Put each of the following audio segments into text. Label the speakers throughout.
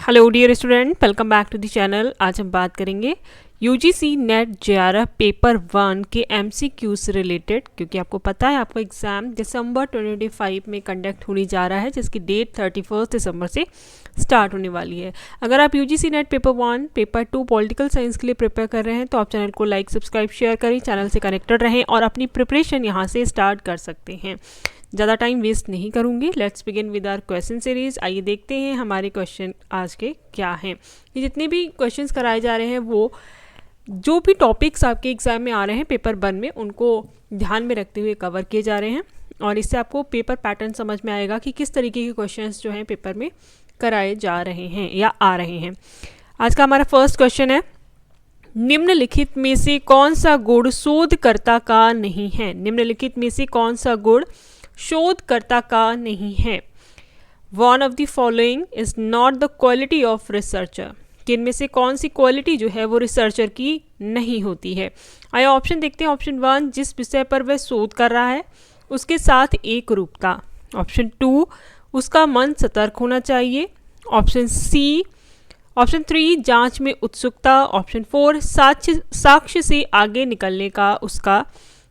Speaker 1: Hello dear student, welcome back to the channel. आज हम बात करेंगे यूजीसी नेट जेआरएफ पेपर 1 के एमसीक्यू से रिलेटेड, क्योंकि आपको पता है आपका एग्ज़ाम दिसंबर 2025 में कंडक्ट होने जा रहा है, जिसकी डेट 31 दिसंबर से स्टार्ट होने वाली है। अगर आप UGC net paper 1 paper 2 political science के लिए प्रिपेयर कर रहे हैं तो आप चैनल को लाइक सब्सक्राइब शेयर करें, चैनल से कनेक्टेड रहें और अपनी प्रिपरेशन यहाँ से स्टार्ट कर सकते हैं। ज़्यादा टाइम वेस्ट नहीं करूँगी, let's begin with our question series. आइए देखते हैं हमारे क्वेश्चन आज के क्या हैं। ये जितने भी क्वेश्चंस कराए जा रहे हैं वो जो भी टॉपिक्स आपके एग्ज़ाम में आ रहे हैं पेपर 1 में, उनको ध्यान में रखते हुए कवर किए जा रहे हैं और इससे आपको पेपर पैटर्न समझ में आएगा कि किस तरीके के क्वेश्चंस जो हैं पेपर में कराए जा रहे हैं या आ रहे हैं। आज का हमारा फर्स्ट क्वेश्चन है, निम्नलिखित में से कौन सा गुण शोधकर्ता का नहीं है? निम्नलिखित में से कौन सा गुण शोधकर्ता का नहीं है? One of the following is not the quality of researcher. कि इनमें से कौन सी क्वालिटी जो है वो रिसर्चर की नहीं होती है? आइए ऑप्शन देखते हैं। ऑप्शन 1, जिस विषय पर वह शोध कर रहा है उसके साथ एक रूपता। ऑप्शन 2, उसका मन सतर्क होना चाहिए। Option C. ऑप्शन 3, जांच में उत्सुकता। ऑप्शन 4, साक्ष्य से आगे निकलने का उसका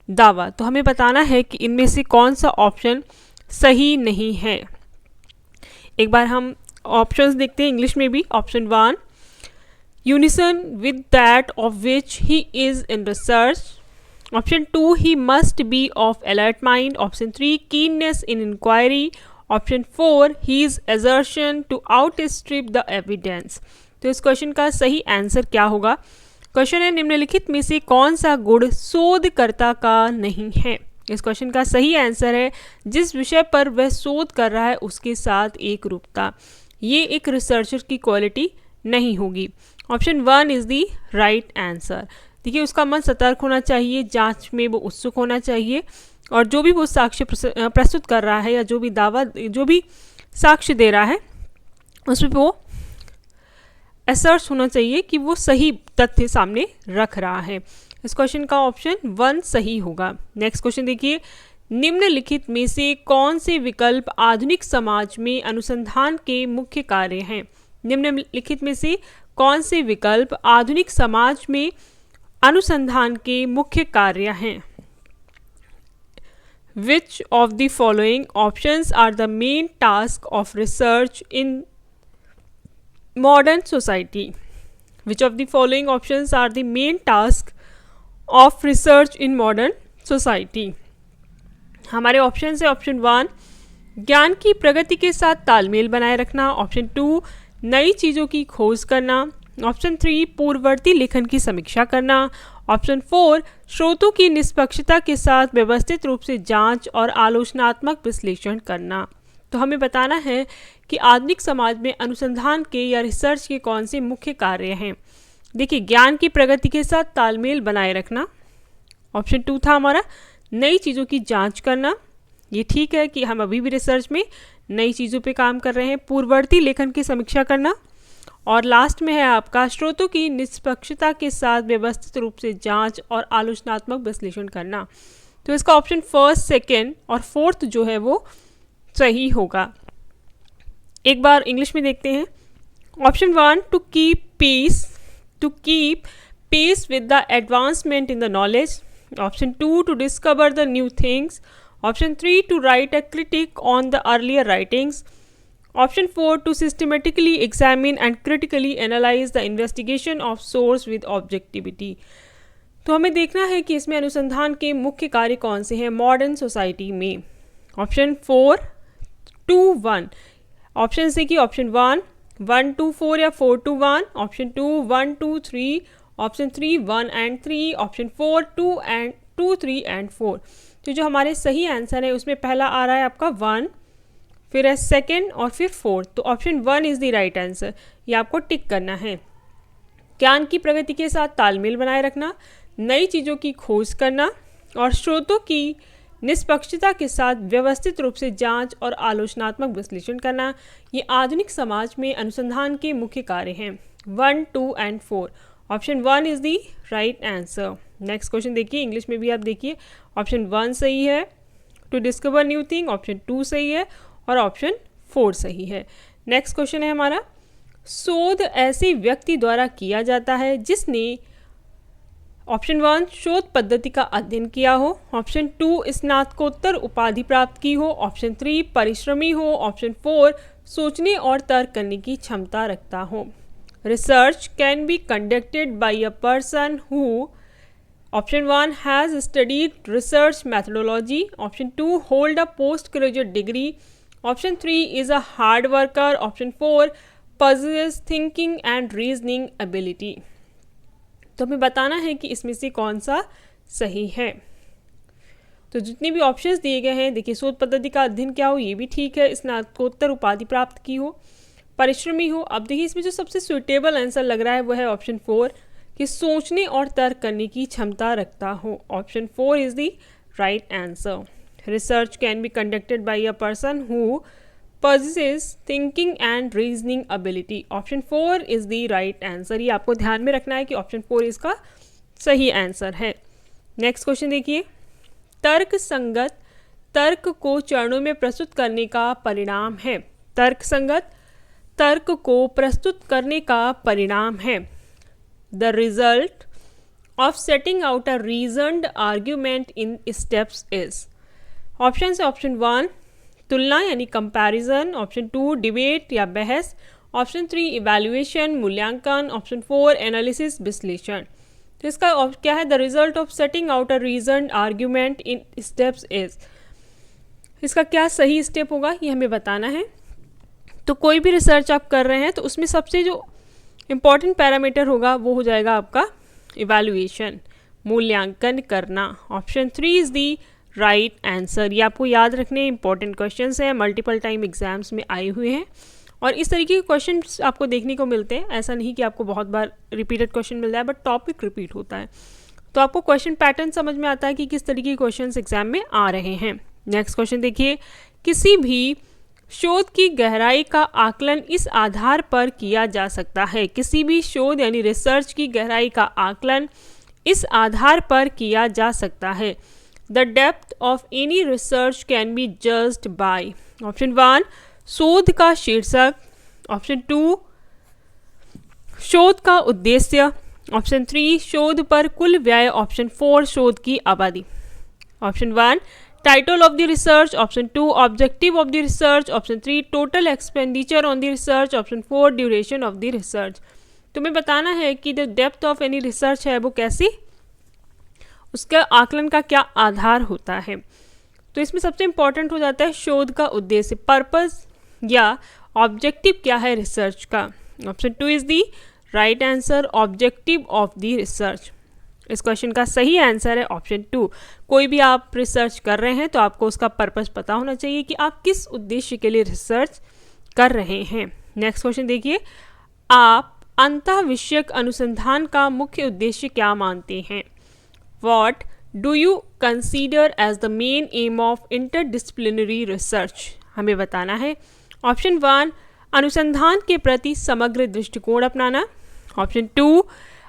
Speaker 1: दावा। तो हमें बताना है कि इनमें से कौन सा ऑप्शन सही नहीं है। एक बार हम ऑप्शंस देखते हैं इंग्लिश में भी। Option 1, unison with that of which he is in research. Option 2, he must be of alert mind. Option 3, keenness in inquiry. Option 4, he is assertion to outstrip the evidence. तो इस question का सही answer क्या होगा? Question है, निम्नलिखित में से कौन सा गुण शोधकर्ता का नहीं है? इस क्वेश्चन का सही आंसर है, जिस विषय पर वह शोध कर रहा है उसके साथ एक रूपता। ये एक रिसर्चर की क्वालिटी नहीं होगी। Option 1 is the right answer. देखिए, उसका मन सतर्क होना चाहिए, जांच में वो उत्सुक होना चाहिए और जो भी वो साक्ष्य प्रस्तुत कर रहा है या जो भी दावा, जो भी साक्ष्य दे रहा है उसमें वो असर्ट होना चाहिए कि वो सही तथ्य सामने रख रहा है। इस क्वेश्चन का ऑप्शन 1 सही होगा। नेक्स्ट क्वेश्चन देखिए, निम्नलिखित में से कौन से विकल्प आधुनिक समाज में अनुसंधान के मुख्य कार्य हैं? निम्नलिखित में से कौन से विकल्प आधुनिक समाज में अनुसंधान के मुख्य कार्य हैं? Which of the following options are the main task of research in modern society? Which of the following options are the main task of research in modern society? हमारे ऑप्शन है, ऑप्शन 1, ज्ञान की प्रगति के साथ तालमेल बनाए रखना। ऑप्शन 2, नई चीज़ों की खोज करना। ऑप्शन 3, पूर्ववर्ती लेखन की समीक्षा करना। ऑप्शन 4, स्रोतों की निष्पक्षता के साथ व्यवस्थित रूप से जांच और आलोचनात्मक विश्लेषण करना। तो हमें बताना है कि आधुनिक समाज में अनुसंधान के या रिसर्च के कौन से मुख्य कार्य हैं। देखिए, ज्ञान की प्रगति के साथ तालमेल बनाए रखना। ऑप्शन 2 था हमारा नई चीज़ों की जांच करना। ये ठीक है कि हम अभी भी रिसर्च में नई चीज़ों पे काम कर रहे हैं। पूर्ववर्ती लेखन की समीक्षा करना और लास्ट में है आपका स्रोतों की निष्पक्षता के साथ व्यवस्थित रूप से जांच और आलोचनात्मक विश्लेषण करना। तो इसका ऑप्शन 1, 2 और 4 जो है वो सही होगा। एक बार इंग्लिश में देखते हैं। Option 1, to keep pace with the advancement in the knowledge. Option 2, to discover the new things. Option 3, to write a critic on the earlier writings. Option 4, to systematically examine and critically analyse the investigation of source with objectivity. तो हमें देखना है कि इसमें अनुसंधान के मुख्य कार्य कौन से हैं मॉडर्न सोसाइटी में। ऑप्शन 4, 2, 1। ऑप्शन से कि ऑप्शन 1, 1, 2, 4 या 4, 2, 1। Option 2, 1, 2, 3। Option 3, 1 and 3। Option 4, 2, 3 and 4। तो जो हमारे सही आंसर है उसमें पहला आ रहा है आपका 1, फिर है 2 और फिर 4। तो option 1 is the right answer. ये आपको टिक करना है। ज्ञान की प्रगति के साथ तालमेल बनाए रखना, नई चीज़ों की खोज करना और स्रोतों की निष्पक्षता के साथ व्यवस्थित रूप से जांच और आलोचनात्मक विश्लेषण करना, ये आधुनिक समाज में अनुसंधान के मुख्य कार्य हैं। 1, 2 and 4। Option 1 is the right answer. Next question देखिए, इंग्लिश में भी आप देखिए। ऑप्शन 1 सही है, to discover new thing. Option 2 सही है और ऑप्शन 4 सही है। नेक्स्ट क्वेश्चन है हमारा, शोध ऐसे व्यक्ति द्वारा किया जाता है जिसने ऑप्शन 1 शोध पद्धति का अध्ययन किया हो, ऑप्शन 2 स्नातकोत्तर उपाधि प्राप्त की हो, ऑप्शन 3 परिश्रमी हो, ऑप्शन 4 सोचने और तर्क करने की क्षमता रखता हो। Research can be conducted by a person who option 1 has studied research methodology, option 2 hold a post graduate degree, option 3 is a hard worker, option 4 possesses thinking and reasoning ability. तो हमें बताना है कि इसमें से कौन सा सही है। तो जितने भी ऑप्शंस दिए गए हैं, देखिए शोध पद्धति का अध्ययन क्या हो, ये भी ठीक है, स्नातकोत्तर उपाधि प्राप्त की हो, परिश्रमी हो। अब देखिए इसमें जो सबसे सुइटेबल आंसर लग रहा है वो है ऑप्शन 4 कि सोचने और तर्क करने की क्षमता रखता हो। Option 4 is the right answer. Research can be conducted by a person who possesses thinking and reasoning ability. Option 4 is the right answer. ये आपको ध्यान में रखना है कि ऑप्शन 4 इसका सही आंसर है। नेक्स्ट क्वेश्चन देखिए, तर्क संगत तर्क को चरणों में प्रस्तुत करने का परिणाम है। तर्क संगत तर्क को प्रस्तुत करने का परिणाम है। The result of setting out a reasoned argument in steps is. Option है ऑप्शन 1 तुलना यानी कंपैरिजन, ऑप्शन 2 डिबेट या बहस, ऑप्शन 3 इवैल्यूएशन मूल्यांकन, ऑप्शन 4 एनालिसिस विश्लेषण। तो इसका क्या है, the result of setting out a reasoned argument in steps is. इसका क्या सही स्टेप होगा ये हमें बताना है। तो कोई भी रिसर्च आप कर रहे हैं तो उसमें सबसे जो इम्पॉर्टेंट पैरामीटर होगा वो हो जाएगा आपका इवैल्यूएशन, मूल्यांकन करना। Option 3 is the right answer. ये आपको याद रखने इंपॉर्टेंट क्वेश्चंस हैं, मल्टीपल टाइम एग्जाम्स में आए हुए हैं और इस तरीके के क्वेश्चंस आपको देखने को मिलते हैं। ऐसा नहीं कि आपको बहुत बार रिपीटेड क्वेश्चन मिल रहा है, बट टॉपिक रिपीट होता है तो आपको क्वेश्चन पैटर्न समझ में आता है कि किस तरीके के क्वेश्चंस एग्जाम में आ रहे हैं। नेक्स्ट क्वेश्चन देखिए, किसी भी शोध की गहराई का आकलन इस आधार पर किया जा सकता है। किसी भी शोध यानी रिसर्च की गहराई का आकलन इस आधार पर किया जा सकता है। The depth of any research can be judged by option 1 शोध का शीर्षक, ऑप्शन 2 शोध का उद्देश्य, ऑप्शन 3 शोध पर कुल व्यय, ऑप्शन 4 शोध की आबादी। Option 1 title of the research, option 2 objective of the research, option 3 total expenditure on the research, option 4 duration of the research. तुम्हें बताना है कि the depth of any research है वो कैसी, उसका आकलन का क्या आधार होता है। तो इसमें सबसे इंपॉर्टेंट हो जाता है शोध का उद्देश्य, पर्पस या ऑब्जेक्टिव क्या है रिसर्च का। Option 2 is the right answer, objective of the research. इस क्वेश्चन का सही आंसर है ऑप्शन 2। कोई भी आप रिसर्च कर रहे हैं तो आपको उसका पर्पस पता होना चाहिए कि आप किस उद्देश्य के लिए रिसर्च कर रहे हैं। नेक्स्ट क्वेश्चन देखिए, आप अंतः विषयक अनुसंधान का मुख्य उद्देश्य क्या मानते हैं। What do you consider as the main aim of interdisciplinary research? हमें बताना है। ऑप्शन 1 अनुसंधान के प्रति समग्र दृष्टिकोण अपनाना, ऑप्शन 2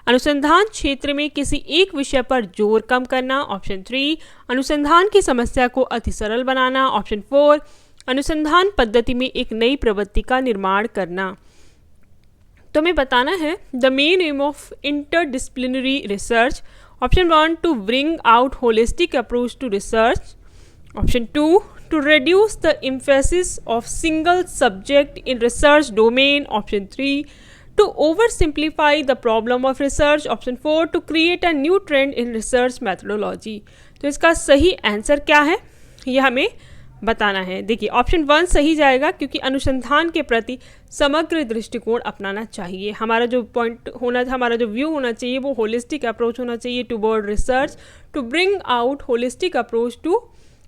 Speaker 1: अनुसंधान क्षेत्र में किसी एक विषय पर जोर कम करना, ऑप्शन 3 अनुसंधान की समस्या को अति सरल बनाना, ऑप्शन 4 अनुसंधान पद्धति में एक नई प्रवृत्ति का निर्माण करना। तो हमें बताना है the main aim of interdisciplinary research. Option 1 to bring out holistic approach to research, option 2 to reduce the emphasis of single subject in research domain, option 3 to oversimplify the problem of research, option 4 to create a new trend in research methodology। तो इसका सही answer क्या है ये हमें बताना है। देखिए ऑप्शन 1 सही जाएगा क्योंकि अनुसंधान के प्रति समग्र दृष्टिकोण अपनाना चाहिए। हमारा जो पॉइंट होना, हमारा जो व्यू होना चाहिए वो होलिस्टिक अप्रोच होना चाहिए toward research, to bring out holistic approach to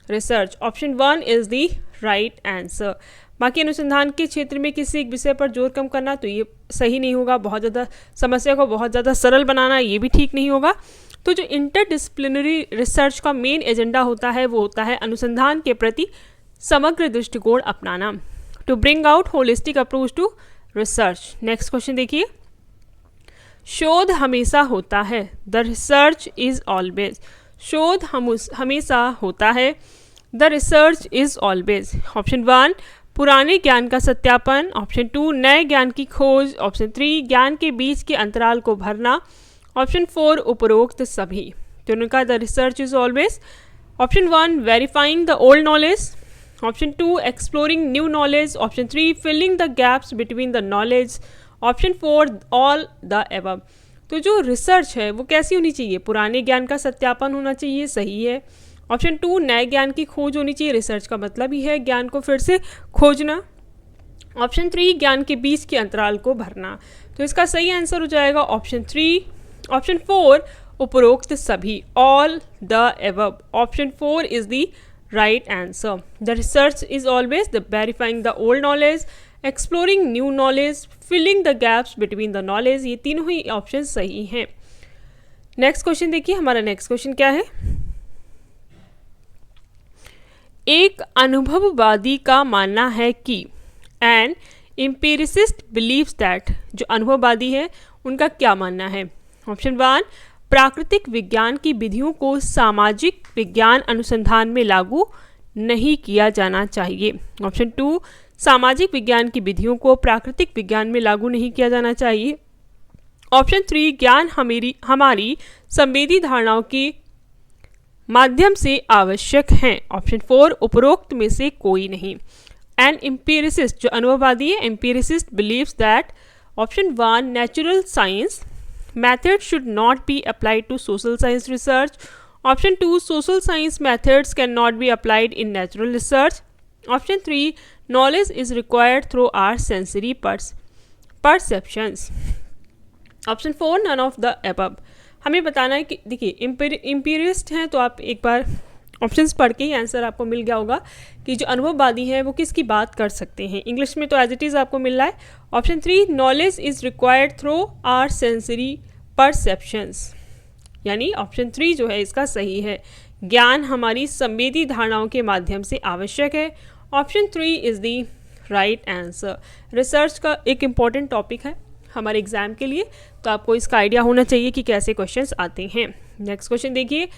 Speaker 1: research. Option 1 is the right answer. बाकी अनुसंधान के क्षेत्र में किसी एक विषय पर जोर कम करना तो ये सही नहीं होगा, बहुत ज़्यादा समस्या को बहुत ज़्यादा सरल बनाना ये भी ठीक नहीं होगा। तो जो इंटरडिसिप्लिनरी रिसर्च का मेन एजेंडा होता है वो होता है अनुसंधान के प्रति समग्र दृष्टिकोण अपनाना, to bring out holistic approach to research. Next question देखिए, शोध हमेशा होता है, द रिसर्च इज ऑलवेज। शोध हमेशा होता है, the research is always. Option 1 पुराने ज्ञान का सत्यापन, ऑप्शन 2 नए ज्ञान की खोज, ऑप्शन 3 ज्ञान के बीच के अंतराल को भरना, ऑप्शन 4 उपरोक्त सभी। तो उनका the research is always option 1 verifying the old knowledge, option 2 exploring new knowledge, option 3 filling the gaps between the knowledge, option 4 all the above. तो जो रिसर्च है वो कैसी होनी चाहिए, पुराने ज्ञान का सत्यापन होना चाहिए, सही है। ऑप्शन 2 नए ज्ञान की खोज होनी चाहिए, रिसर्च का मतलब ही है ज्ञान को फिर से खोजना। ऑप्शन 3 ज्ञान के बीच के अंतराल को भरना, तो इसका सही आंसर हो जाएगा ऑप्शन 3। ऑप्शन 4 उपरोक्त सभी, all the above. Option 4 is the right answer. The research is always the verifying the old knowledge, exploring new knowledge, filling the gaps between the knowledge, ये तीनों ही ऑप्शन सही हैं। नेक्स्ट क्वेश्चन देखिए, हमारा next question क्या है। एक अनुभववादी का मानना है कि एन एम्पिरिसिस्ट बिलीव्स दैट, जो अनुभववादी है उनका क्या मानना है। ऑप्शन 1 प्राकृतिक विज्ञान की विधियों को सामाजिक विज्ञान अनुसंधान में लागू नहीं किया जाना चाहिए। ऑप्शन 2 सामाजिक विज्ञान की विधियों को प्राकृतिक विज्ञान में लागू नहीं किया जाना चाहिए। ऑप्शन 3 ज्ञान हमारी संवेदी धारणाओं के माध्यम से आवश्यक हैं। ऑप्शन 4 उपरोक्त में से कोई नहीं। एन एम्पिरिसिस्ट, जो अनुभववादी है, empiricist believes that option 1 natural science methods should not be applied to social science research. Option 2 social science methods cannot be applied in natural research. Option 3 knowledge is required through our sensory perceptions. Option 4 none of the above. हमें बताना है कि देखिए एम्पिरिस्ट हैं, तो आप एक बार options पढ़ के ही आंसर आपको मिल गया होगा कि जो अनुभववादी है वो किसकी बात कर सकते हैं। इंग्लिश में तो एज इट इज़ आपको मिल रहा है। Option 3 knowledge is required through our sensory perceptions, यानी ऑप्शन 3 जो है इसका सही है, ज्ञान हमारी संवेदी धारणाओं के माध्यम से आवश्यक है। Option 3 is the right answer. Research का एक इम्पॉर्टेंट टॉपिक है हमारे एग्जाम के लिए, तो आपको इसका आइडिया होना चाहिए कि कैसे क्वेश्चंस आते हैं। नेक्स्ट क्वेश्चन देखिए,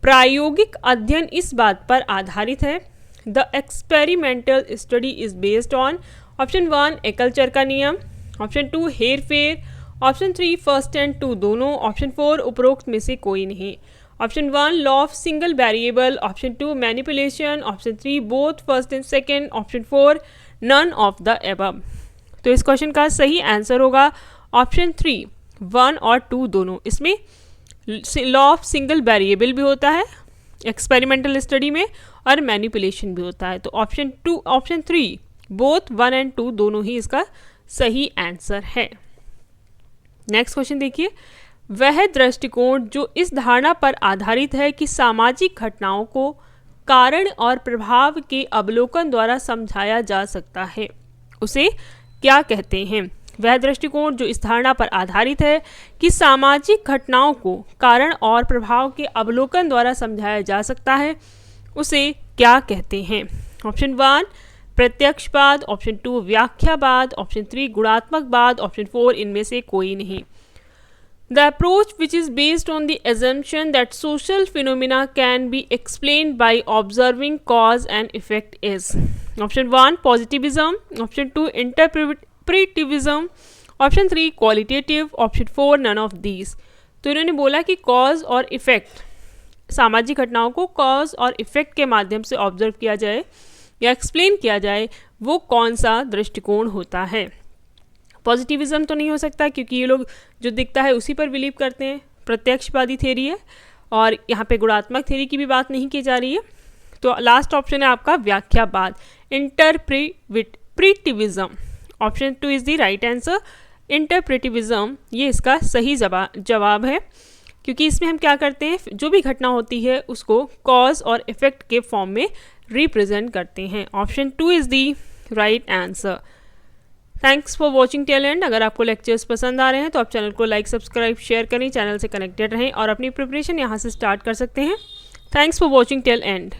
Speaker 1: प्रायोगिक अध्ययन इस बात पर आधारित है, the experimental study is based on. Option 1 एकलचर का नियम, ऑप्शन 2 हेर फेर, ऑप्शन 3 फर्स्ट एंड टू दोनों, ऑप्शन 4 उपरोक्त में से कोई नहीं। Option 1 law of single variable, option 2 manipulation, option 3 both first and second, option 4 none of the above. तो इस क्वेश्चन का सही आंसर होगा ऑप्शन 3 1 और 2 दोनों। इसमें लॉ ऑफ सिंगल वेरिएबल भी होता है एक्सपेरिमेंटल स्टडी में और मैनिपुलेशन भी होता है। तो ऑप्शन 3 बोथ 1 एंड 2 दोनों ही इसका सही आंसर है। नेक्स्ट क्वेश्चन देखिए, वह दृष्टिकोण जो इस धारणा पर आधारित है कि सामाजिक घटनाओं को कारण और प्रभाव के अवलोकन द्वारा समझाया जा सकता है, उसे क्या कहते हैं। वह दृष्टिकोण जो इस धारणा पर आधारित है कि सामाजिक घटनाओं को कारण और प्रभाव के अवलोकन द्वारा समझाया जा सकता है, उसे क्या कहते हैं। ऑप्शन 1 प्रत्यक्षवाद, ऑप्शन 2 व्याख्यावाद, ऑप्शन 3 गुणात्मकवाद, ऑप्शन 4 इनमें से कोई नहीं। The approach which is based on the assumption that social phenomena can be explained by observing cause and effect is option 1 positivism, option 2 interpretivism, option 3 qualitative, option 4 none of these। तो इन्होंने बोला कि cause और effect, सामाजिक घटनाओं को cause और effect के माध्यम से ऑब्जर्व किया जाए या एक्सप्लेन किया जाए, वो कौन सा दृष्टिकोण होता है। पॉजिटिविज्म तो नहीं हो सकता क्योंकि ये लोग जो दिखता है उसी पर बिलीव करते हैं, प्रत्यक्षवादी थ्योरी है और यहाँ पे गुणात्मक थ्योरी की भी बात नहीं की जा रही है। तो लास्ट ऑप्शन है आपका व्याख्यावाद, interpretivism. Option 2 is the right answer, interpretivism ये इसका सही जवाब है, क्योंकि इसमें हम क्या करते हैं, जो भी घटना होती है उसको कॉज और इफेक्ट के फॉर्म में रिप्रेजेंट करते हैं। Option 2 is the right answer. Thanks for watching till and. अगर आपको लेक्चर्स पसंद आ रहे हैं तो आप चैनल को लाइक सब्सक्राइब शेयर करें, चैनल से कनेक्टेड रहें और अपनी प्रिपरेशन यहाँ से स्टार्ट कर सकते हैं। Thanks for watching till and.